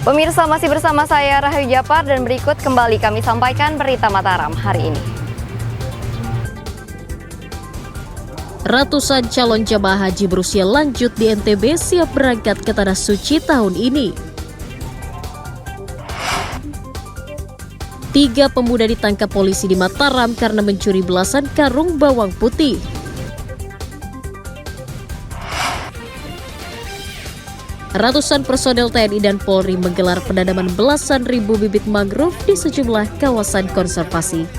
Pemirsa, masih bersama saya Rahayu Japar dan berikut kembali kami sampaikan berita Mataram hari ini. Ratusan calon jamaah haji berusia lanjut di NTB siap berangkat ke Tanah Suci tahun ini. 3 pemuda ditangkap polisi di Mataram karena mencuri belasan karung bawang putih. Ratusan personel TNI dan Polri menggelar penanaman belasan ribu bibit mangrove di sejumlah kawasan konservasi.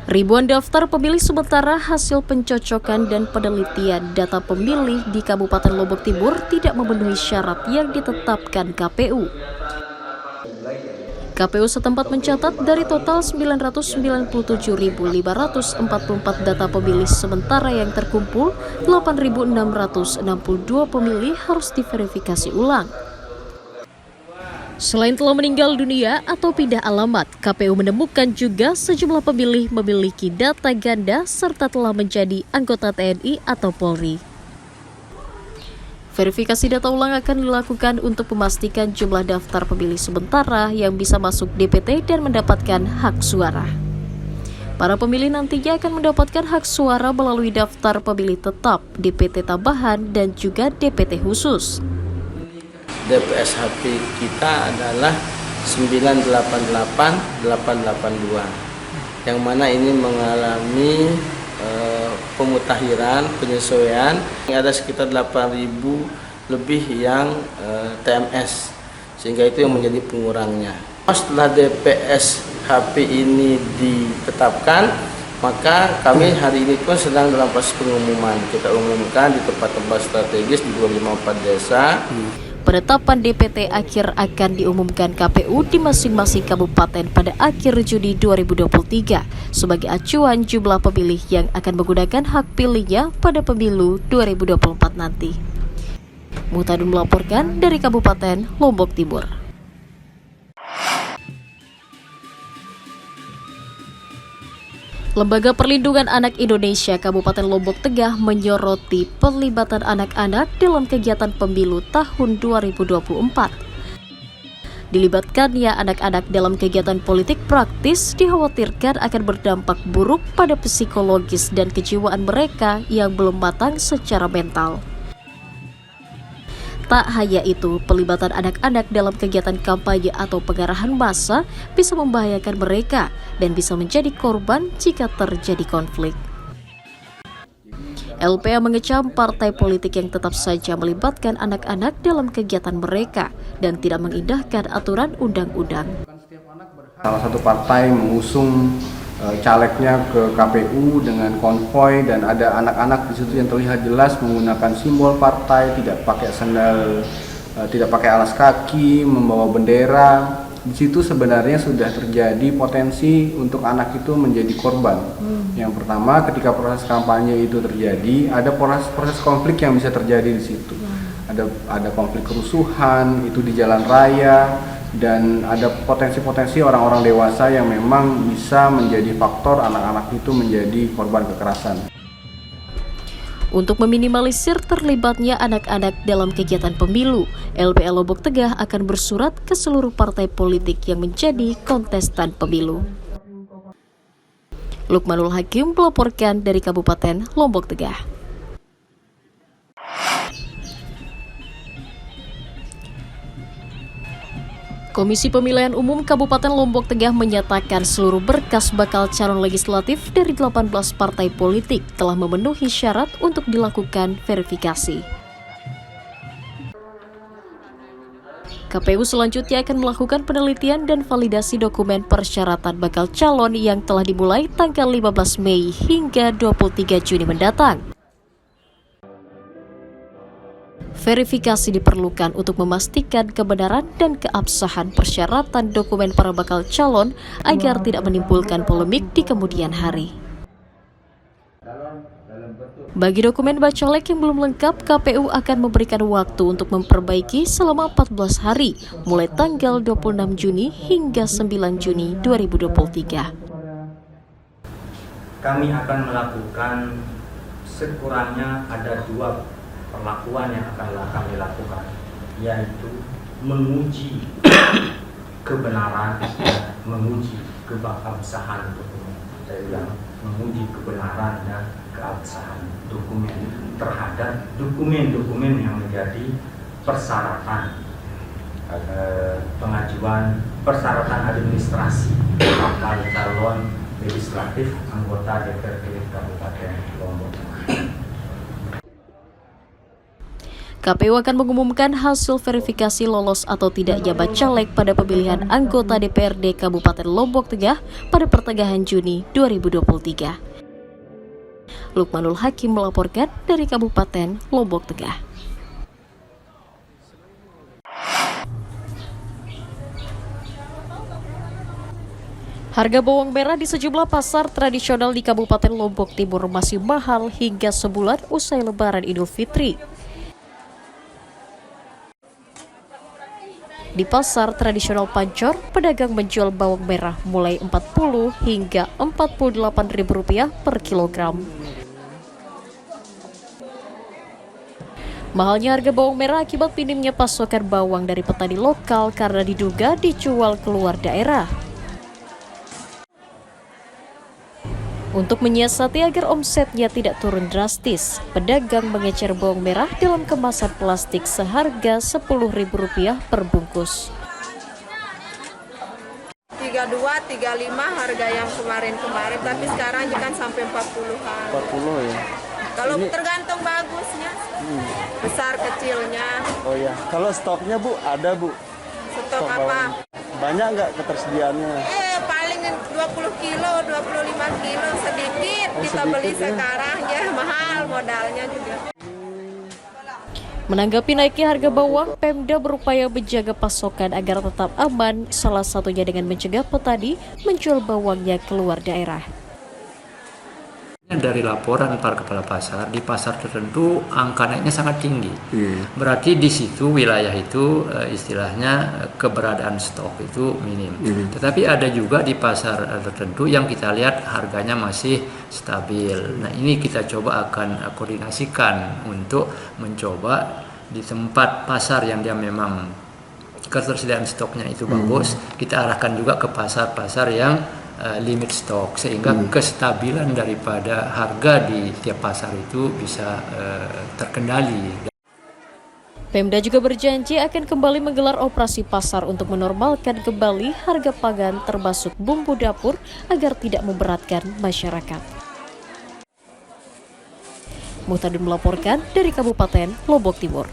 Ribuan daftar pemilih sementara hasil pencocokan dan penelitian data pemilih di Kabupaten Lombok Timur tidak memenuhi syarat yang ditetapkan KPU. KPU setempat mencatat dari total 997.544 data pemilih sementara yang terkumpul, 8.662 pemilih harus diverifikasi ulang. Selain telah meninggal dunia atau pindah alamat, KPU menemukan juga sejumlah pemilih memiliki data ganda serta telah menjadi anggota TNI atau Polri. Verifikasi data ulang akan dilakukan untuk memastikan jumlah daftar pemilih sementara yang bisa masuk DPT dan mendapatkan hak suara. Para pemilih nantinya akan mendapatkan hak suara melalui daftar pemilih tetap, DPT tambahan, dan juga DPT khusus. DPS HP kita adalah 988882, yang mana ini mengalami pemutahiran, penyesuaian. Ada sekitar 8.000 lebih yang TMS, sehingga itu yang menjadi pengurangnya. Setelah DPS HP ini ditetapkan, maka kami hari ini pun sedang dalam proses pengumuman. Kita umumkan di tempat-tempat strategis di 254 desa. Penetapan DPT akhir akan diumumkan KPU di masing-masing kabupaten pada akhir Juni 2023 sebagai acuan jumlah pemilih yang akan menggunakan hak pilihnya pada pemilu 2024 nanti. Mutadun melaporkan dari Kabupaten Lombok Timur. Lembaga Perlindungan Anak Indonesia Kabupaten Lombok Tengah menyoroti pelibatan anak-anak dalam kegiatan pemilu tahun 2024. Dilibatkannya anak-anak dalam kegiatan politik praktis dikhawatirkan akan berdampak buruk pada psikologis dan kejiwaan mereka yang belum matang secara mental. Tak hanya itu, pelibatan anak-anak dalam kegiatan kampanye atau pengarahan massa bisa membahayakan mereka dan bisa menjadi korban jika terjadi konflik. LPA mengecam partai politik yang tetap saja melibatkan anak-anak dalam kegiatan mereka dan tidak mengindahkan aturan undang-undang. Salah satu partai mengusung calegnya ke KPU dengan konvoy dan ada anak-anak di situ yang terlihat jelas menggunakan simbol partai, tidak pakai sandal, tidak pakai alas kaki, membawa bendera. Di situ sebenarnya sudah terjadi potensi untuk anak itu menjadi korban. Yang pertama, ketika proses kampanye itu terjadi, ada proses konflik yang bisa terjadi di situ. Ada konflik kerusuhan itu di jalan raya. Dan ada potensi-potensi orang-orang dewasa yang memang bisa menjadi faktor anak-anak itu menjadi korban kekerasan. Untuk meminimalisir terlibatnya anak-anak dalam kegiatan pemilu, LPA Lombok Tengah akan bersurat ke seluruh partai politik yang menjadi kontestan pemilu. Lukmanul Hakim melaporkan dari Kabupaten Lombok Tengah. Komisi Pemilihan Umum Kabupaten Lombok Tengah menyatakan seluruh berkas bakal calon legislatif dari 18 partai politik telah memenuhi syarat untuk dilakukan verifikasi. KPU selanjutnya akan melakukan penelitian dan validasi dokumen persyaratan bakal calon yang telah dimulai tanggal 15 Mei hingga 23 Juni mendatang. Verifikasi diperlukan untuk memastikan kebenaran dan keabsahan persyaratan dokumen para bakal calon agar tidak menimbulkan polemik di kemudian hari. Bagi dokumen bacalek yang belum lengkap, KPU akan memberikan waktu untuk memperbaiki selama 14 hari, mulai tanggal 26 Juni hingga 9 Juni 2023. Kami akan melakukan sekurangnya ada 2 perlakuan yang akan kami lakukan, yaitu menguji kebenaran dan menguji keabsahan dokumen. Saya bilang menguji kebenaran dan keabsahan dokumen terhadap dokumen-dokumen yang menjadi persyaratan pengajuan persyaratan administrasi bakal calon legislatif anggota DPRD Kabupaten Lombok Tengah. KPU akan mengumumkan hasil verifikasi lolos atau tidaknya bacalek pada pemilihan anggota DPRD Kabupaten Lombok Tengah pada pertengahan Juni 2023. Lukmanul Hakim melaporkan dari Kabupaten Lombok Tengah. Harga bawang merah di sejumlah pasar tradisional di Kabupaten Lombok Timur masih mahal hingga sebulan usai Lebaran Idul Fitri. Di pasar tradisional Pancor, pedagang menjual bawang merah mulai Rp40 hingga Rp48.000 per kilogram. Mahalnya harga bawang merah akibat minimnya pasokan bawang dari petani lokal karena diduga dijual keluar daerah. Untuk menyiasati agar omsetnya tidak turun drastis, pedagang mengecer bawang merah dalam kemasan plastik seharga Rp10.000 per bungkus. 32, 35 harga yang kemarin-kemarin, tapi sekarang kan sampai 40-an. 40 ya? Kalau tergantung bagusnya, besar kecilnya. Oh ya, kalau stoknya Bu, ada Bu? Stok apa? Banyak nggak ketersediaannya? Paling 20 kilo, 25 kilo, sedikit. Kita beli sedikit, sekarang ya mahal modalnya juga. Menanggapi naiknya harga bawang, Pemda berupaya menjaga pasokan agar tetap aman, salah satunya dengan mencegah petani menjual bawangnya keluar daerah. Dari laporan para kepala pasar, di pasar tertentu angka naiknya sangat tinggi. Berarti di situ wilayah itu istilahnya keberadaan stok itu minim. Tetapi ada juga di pasar tertentu yang kita lihat harganya masih stabil. Nah, ini kita coba akan koordinasikan untuk mencoba di tempat pasar yang dia memang ketersediaan stoknya itu bagus, kita arahkan juga ke pasar-pasar yang limit stok sehingga kestabilan daripada harga di tiap pasar itu bisa terkendali. Pemda juga berjanji akan kembali menggelar operasi pasar untuk menormalkan kembali harga pangan termasuk bumbu dapur agar tidak memberatkan masyarakat. Muhtadin melaporkan dari Kabupaten Lombok Timur.